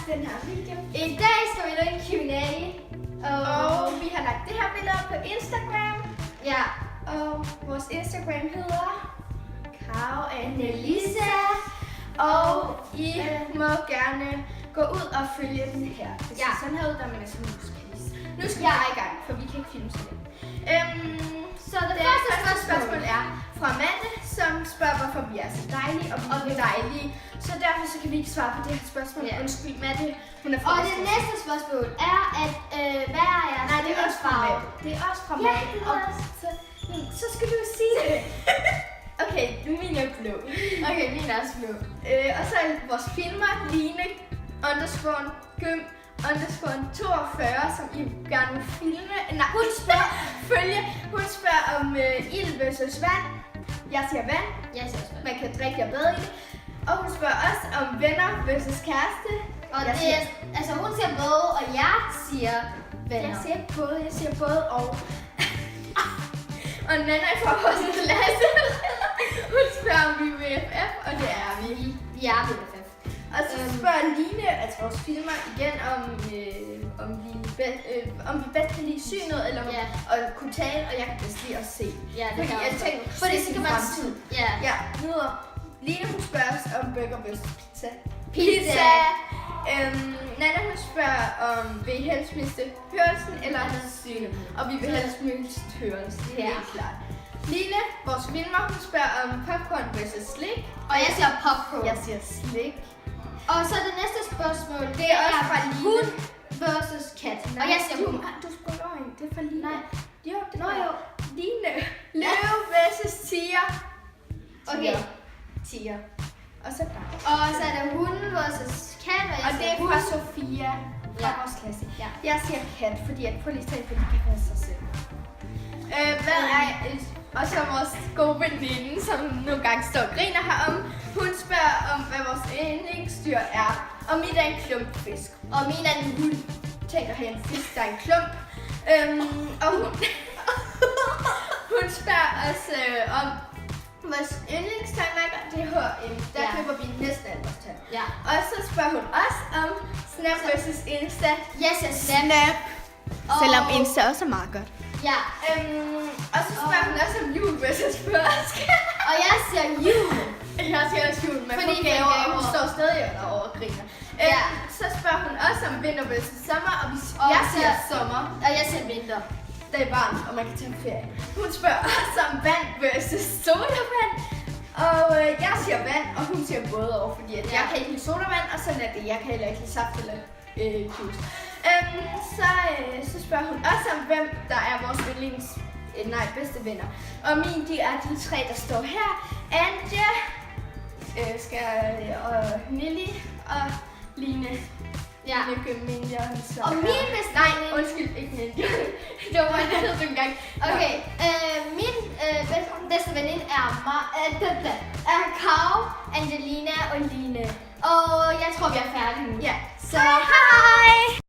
til den her video. I dag skal vi lave en Q&A. Og vi har lagt det her billede op på Instagram. Ja. Og vores Instagram hedder Karo Annelisa. Og I må gerne gå ud og følge den her. Det ser Ja. sådan her ud, der man er sådan musklis. Nu skal vi Ja. bare i gang, for vi kan ikke filme så længe. Så det første spørgsmål er fra Mette, som spørger, hvorfor vi er så dejlige, og vi er dejlige. Så derfor så kan vi ikke svare på det her spørgsmål. Ja. Undskyld, Mette. Hun er Og det næste spørgsmål er, at hvad er jeres Nej, det er også fra farve? Mette. Det er også fra Ja, Mette. det er Og også. så skal du sige det. Okay, min er blå. Okay, min er også blå. Og så er vores filmer, Line, underscore, gym, underscore 42, som I gerne vil filme. Nej, hun spørger, hun spørger om ild versus vand. Jeg siger vand. Jeg siger også vand. Man kan drikke og bade i det. Og hun spørger også om venner versus kæreste. Og Jeg det siger- er, altså hun siger både, og jeg siger venner. Jeg siger både og. Og Nana fra vores klasse, hun spørger om vi er BFF, og det er vi. Vi er BFF. Og så spørger Line, altså vores filmer, igen om vi bedst kan lide synet, eller om Ja. at kunne tale, og jeg kan bedst lide at se. Ja, det Fordi kan jeg også. tænker, Fordi så se kan man fremtiden. Ja. Ja, videre. Line, hun spørger os om burger versus pizza. Pizza. Nana, hun spørger om vil I helst miste hørelsen eller synet. Og vi vil helst miste hørelsen, det er Ja. helt klart. Line, vores filmer, hun spørger om popcorn versus slik. Og jeg siger popcorn. Jeg siger slik. Og så det næste spørgsmål, Det er også fra Line. hund versus kat. Og jeg siger hund. Du spurgte over en, det er fra Line. Nej. Jo, det Nå, var jo. Line. Løve versus tiger. Okay. Tiger. Og så dig. Og så er der hund versus kat, og jeg Og det siger er fra hund. Sofia fra Ja. vores klasse. Ja. Jeg siger kat, fordi at prøv lige at tage, for de kan være sig selv. Hvad er og så vores gode veninde, som nogle gange står og griner herom. Hun spørger om, hvad vores yndlingsdyr er. Og mit er en klumpfisk. Og min er en hund. Tænk at have en fisk, der er en klump. Og hun spørger os om vores yndlingstandmærker. Det er H&M. Der Ja. køber vi næsten alt vores tand. Ja. Og så spørger hun os om Snap versus Insta. Jeg siger snap. Selvom Og- Insta også er meget godt. Ja. Og så spørger hun også om jul versus påske. Og jeg siger jul. Jeg siger også jul, men Fordi fordi vi er gaver, og gaver. hun står stadig derovre og griner. Ja. Så spørger hun også om vinter versus sommer, og Og jeg så- siger sommer. Og jeg siger vinter. Det er varmt, og man kan tage ferie. Hun spørger også om vand versus sodavand. Og jeg siger vand, og hun siger både og, fordi at jeg kan ikke lide sodavand, og sådan er det. Jeg kan heller ikke lide saft eller juice. Så spørger hun også om, hvem der er vores bedste venner. Og mine, de er de tre, der står her. Anja, og Nilly og Line. Ja. Ninja, Og min bedste Nej, veninde- undskyld, ikke Ninja. Det var mig, der hed det engang. Okay, min bedste veninde er Karo, Angelina og Line. Og jeg tror, vi er færdige nu. Ja. Så hej!